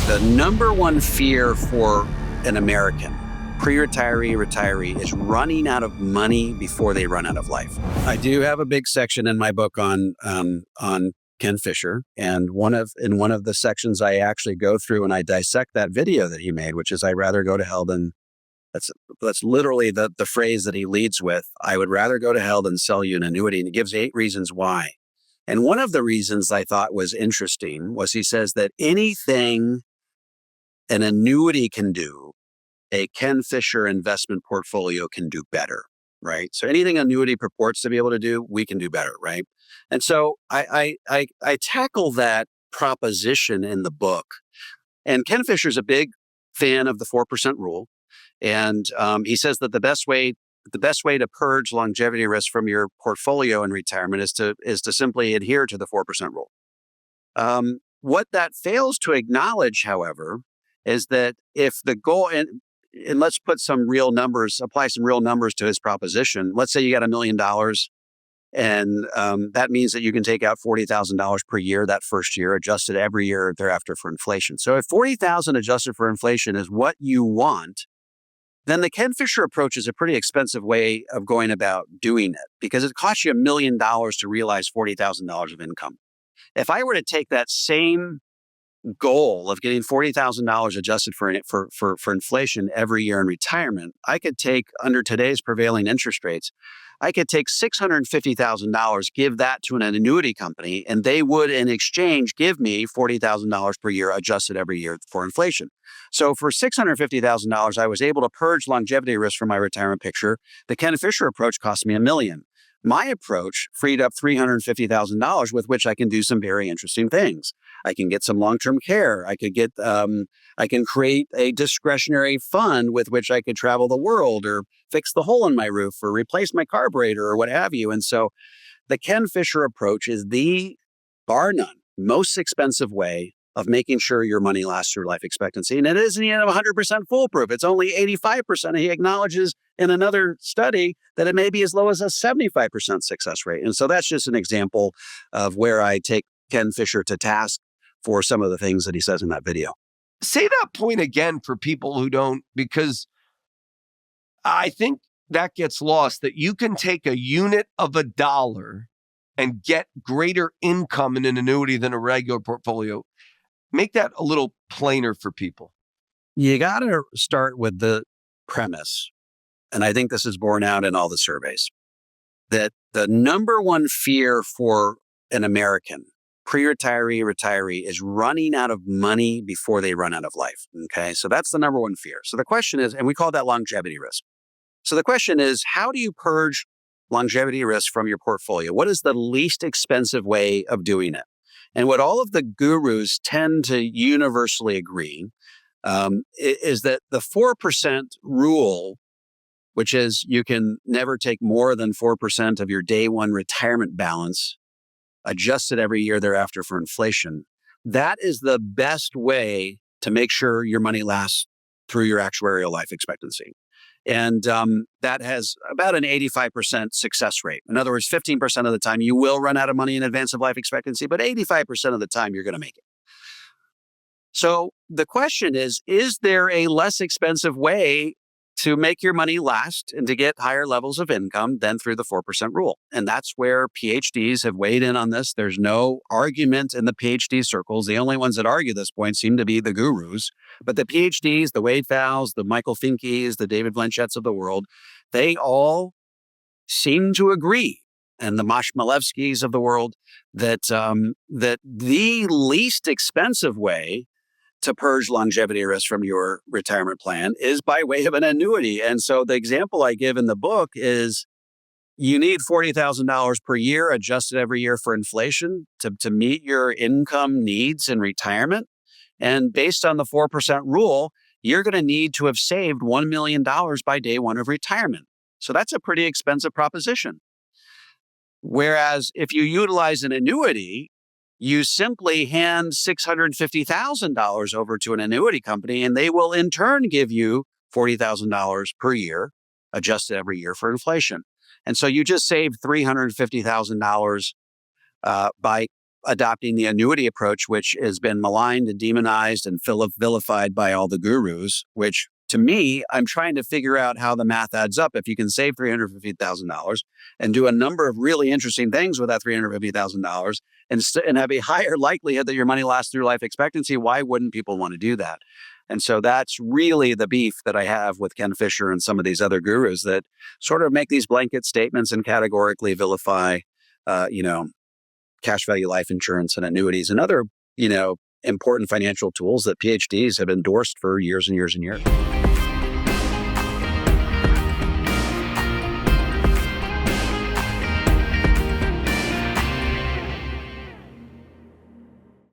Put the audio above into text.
The number one fear for an American, pre-retiree, retiree, is running out of money before they run out of life. I do have a big section in my book on Ken Fisher, and in one of the sections I actually go through and I dissect that video that he made, which is "I'd rather go to hell than." That's literally the phrase that he leads with. "I would rather go to hell than sell you an annuity," and he gives 8 reasons why. And one of the reasons I thought was interesting was he says that anything an annuity can do, a Ken Fisher investment portfolio can do better, right? So anything annuity purports to be able to do, we can do better, right? And so I tackle that proposition in the book. And Ken Fisher's a big fan of the 4% rule. And he says that the best way to purge longevity risk from your portfolio in retirement is to simply adhere to the 4% rule. What that fails to acknowledge, however, is that if the goal, and let's put some real numbers, apply some real numbers to his proposition. Let's say you got $1 million, and that means that you can take out $40,000 per year that first year, adjusted every year thereafter for inflation. So if $40,000 adjusted for inflation is what you want, then the Ken Fisher approach is a pretty expensive way of going about doing it, because it costs you $1 million to realize $40,000 of income. If I were to take that same goal of getting $40,000 adjusted for inflation every year in retirement, I could take, under today's prevailing interest rates, I could take $650,000, give that to an annuity company, and they would in exchange give me $40,000 per year adjusted every year for inflation. So for $650,000, I was able to purge longevity risk from my retirement picture. The Ken Fisher approach cost me $1 million. My approach freed up $350,000 with which I can do some very interesting things. I can get some long-term care. I can create a discretionary fund with which I could travel the world or fix the hole in my roof or replace my carburetor or what have you. And so the Ken Fisher approach is the, bar none, most expensive way of making sure your money lasts through life expectancy. And it isn't even 100% foolproof. It's only 85%. He acknowledges in another study that it may be as low as a 75% success rate. And so that's just an example of where I take Ken Fisher to task for some of the things that he says in that video. Say that point again for people who don't, because I think that gets lost, that you can take a unit of a dollar and get greater income in an annuity than a regular portfolio. Make that a little plainer for people. You got to start with the premise, and I think this is borne out in all the surveys, that the number one fear for an American, pre-retiree, retiree, is running out of money before they run out of life. Okay, so that's the number one fear. So the question is, and we call that longevity risk. So the question is, how do you purge longevity risk from your portfolio? What is the least expensive way of doing it? And what all of the gurus tend to universally agree is that the 4% rule, which is you can never take more than 4% of your day one retirement balance adjusted every year thereafter for inflation, that is the best way to make sure your money lasts through your actuarial life expectancy. And that has about an 85% success rate. In other words, 15% of the time you will run out of money in advance of life expectancy, but 85% of the time you're going to make it. So the question is there a less expensive way to make your money last and to get higher levels of income than through the 4% rule? And that's where PhDs have weighed in on this. There's no argument in the PhD circles. The only ones that argue this point seem to be the gurus. But the PhDs, the Wade Fowles, the Michael Finkes, the David Blanchetts of the world, they all seem to agree, and the Mosh Milevskis of the world, that the least expensive way to purge longevity risk from your retirement plan is by way of an annuity. And so the example I give in the book is you need $40,000 per year adjusted every year for inflation to meet your income needs in retirement. And based on the 4% rule, you're going to need to have saved $1 million by day one of retirement. So that's a pretty expensive proposition. Whereas if you utilize an annuity, you simply hand $650,000 over to an annuity company, and they will in turn give you $40,000 per year, adjusted every year for inflation. And so you just saved $350,000 by adopting the annuity approach, which has been maligned and demonized and vilified by all the gurus, which to me, I'm trying to figure out how the math adds up. If you can save $350,000 and do a number of really interesting things with that $350,000 and have a higher likelihood that your money lasts through life expectancy, why wouldn't people want to do that? And so that's really the beef that I have with Ken Fisher and some of these other gurus that sort of make these blanket statements and categorically vilify, cash value life insurance and annuities and other, important financial tools that PhDs have endorsed for years and years and years.